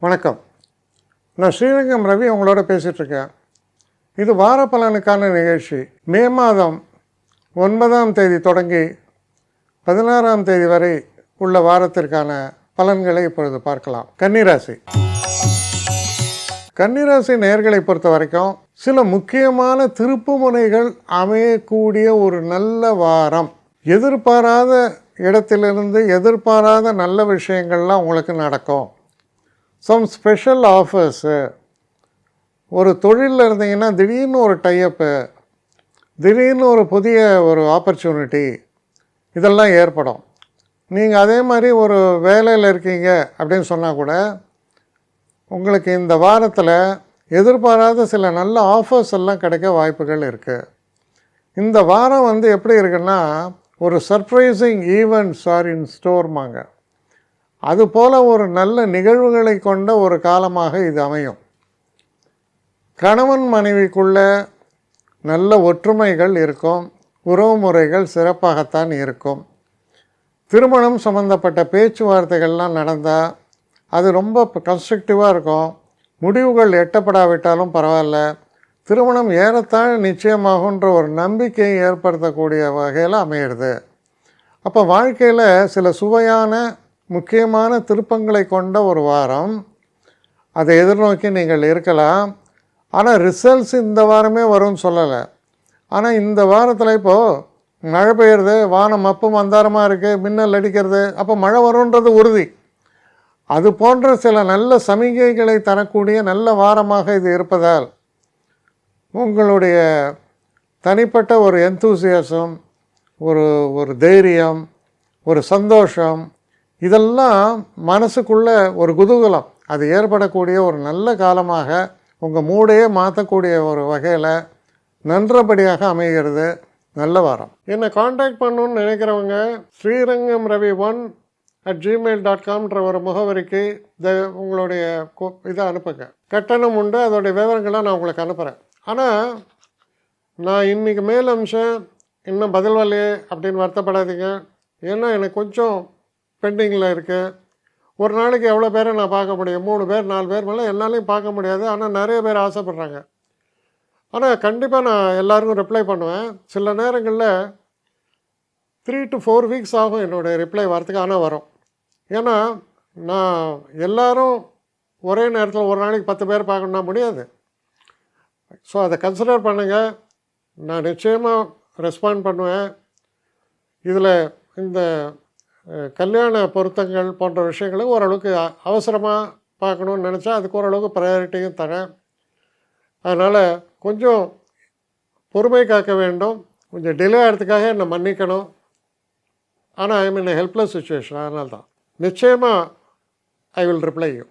வணக்கம். நான் ஸ்ரீரங்கம் ரவி உங்களோட பேசிகிட்ருக்கேன். இது வார பலனுக்கான நிகழ்ச்சி. மே மாதம் 9ஆம் தேதி தொடங்கி 16ஆம் தேதி வரை உள்ள வாரத்திற்கான பலன்களை இப்பொழுது பார்க்கலாம். கன்னிராசி. கன்னிராசி நேயர்களை பொறுத்த வரைக்கும் சில முக்கியமான திருப்பு முனைகள் அமையக்கூடிய ஒரு நல்ல வாரம். எதிர்பாராத இடத்திலிருந்து எதிர்பாராத நல்ல விஷயங்கள்லாம் உங்களுக்கு நடக்கும். சம் ஸ்பெஷல் ஆஃபர்ஸு, ஒரு தொழிலில் இருந்தீங்கன்னா திடீர்னு ஒரு டைஅப்பு, திடீர்னு ஒரு புதிய ஒரு ஆப்பர்ச்சுனிட்டி, இதெல்லாம் ஏற்படும். நீங்கள் அதே மாதிரி ஒரு வேலையில் இருக்கீங்க அப்படின்னு சொன்னால் கூட உங்களுக்கு இந்த வாரத்தில் எதிர்பாராத சில நல்ல ஆஃபர்ஸ் எல்லாம் கிடைக்க வாய்ப்புகள் இருக்குது. இந்த வாரம் எப்படி இருக்குன்னா ஒரு சர்ப்ரைசிங் ஈவெண்ட்ஸ் ஆர் இன் ஸ்டோர்மாங்க. அதுபோல் ஒரு நல்ல நிகழ்வுகளை கொண்ட ஒரு காலமாக இது அமையும். கணவன் மனைவிக்குள்ள நல்ல ஒற்றுமைகள் இருக்கும். உறவு முறைகள் சிறப்பாகத்தான் இருக்கும். திருமணம் சம்பந்தப்பட்ட பேச்சுவார்த்தைகள்லாம் நடந்தால் அது ரொம்ப கன்ஸ்ட்ரக்டிவாக இருக்கும். முடிவுகள் எட்டப்படாவிட்டாலும் பரவாயில்ல, திருமணம் ஏறத்தாழ நிச்சயமாகுன்ற ஒரு நம்பிக்கையை ஏற்படுத்தக்கூடிய வகையில் அமையிறது. அப்போ வாழ்க்கையில் சில சுவையான முக்கியமான திருப்பங்களை கொண்ட ஒரு வாரம். அதை எதிர்நோக்கி நீங்கள் இருக்கலாம். ஆனால் ரிசல்ட்ஸ் இந்த வாரமே வரும்னு சொல்லலை. ஆனால் இந்த வாரத்தில் இப்போது மழை பெய்யுறது, வானம் மப்பு மந்தாரமாக இருக்குது, மின்னல் அடிக்கிறது, அப்போ மழை வரும்ன்றது உறுதி. அது போன்ற சில நல்ல சமிகைகளை தரக்கூடிய நல்ல வாரமாக இது இருப்பதால் உங்களுடைய தனிப்பட்ட ஒரு எந்தூசியாசம், ஒரு தைரியம், ஒரு சந்தோஷம், இதெல்லாம் மனசுக்குள்ளே ஒரு குதூகலம் அது ஏற்படக்கூடிய ஒரு நல்ல காலமாக உங்கள் மூடையே மாற்றக்கூடிய ஒரு வகையில் நன்றபடியாக அமைகிறது. நல்ல வாரம். என்னை காண்டாக்ட் பண்ணணுன்னு நினைக்கிறவங்க ஸ்ரீரங்கம் ரவி 1@gmail.comன்ற ஒரு முகவரிக்கு உங்களுடைய இதை அனுப்புங்க. கட்டணம் உண்டு, அதோடைய விவரங்களை நான் உங்களுக்கு அனுப்புகிறேன். ஆனால் நான் இன்றைக்கி மேல் அம்சம் இன்னும் பதில் வரலையே அப்படின்னு வருத்தப்படாதீங்க. ஏன்னா எனக்கு கொஞ்சம் பெண்டிங்கில் இருக்குது. ஒரு நாளைக்கு எவ்வளோ பேரை நான் பார்க்க முடியும்? 3 பேர் 4 பேர் மேலே என்னாலையும் பார்க்க முடியாது. ஆனால் நிறைய பேர் ஆசைப்பட்றாங்க. ஆனால் கண்டிப்பாக நான் எல்லாருக்கும் ரிப்ளை பண்ணுவேன். சில நேரங்களில் 3 to 4 வீக்ஸ் ஆகும் என்னுடைய ரிப்ளை வரத்துக்கு. ஆனால் வரும். ஏன்னா நான் எல்லோரும் ஒரே நேரத்தில் ஒரு நாளைக்கு 10 பேர் பார்க்கணுன்னா முடியாது. ஸோ அதை கன்சிடர் பண்ணுங்கள். நான் நிச்சயமாக ரெஸ்பாண்ட் பண்ணுவேன். இதில் இந்த கல்யாண பொருத்தங்கள் போன்ற விஷயங்களை ஓரளவுக்கு அவசரமாக பார்க்கணுன்னு நினச்சா அதுக்கு ஓரளவுக்கு ப்ரையாரிட்டியும் தரேன். அதனால் கொஞ்சம் பொறுமை காக்க வேண்டும். கொஞ்சம் டிலே ஆகிறதுக்காக என்னை மன்னிக்கணும். ஆனால் ஐ மீன் ஹெல்ப்லெஸ் சுச்சுவேஷன். அதனால தான் நிச்சயமாக ஐ வில் ரிப்ளை யூ.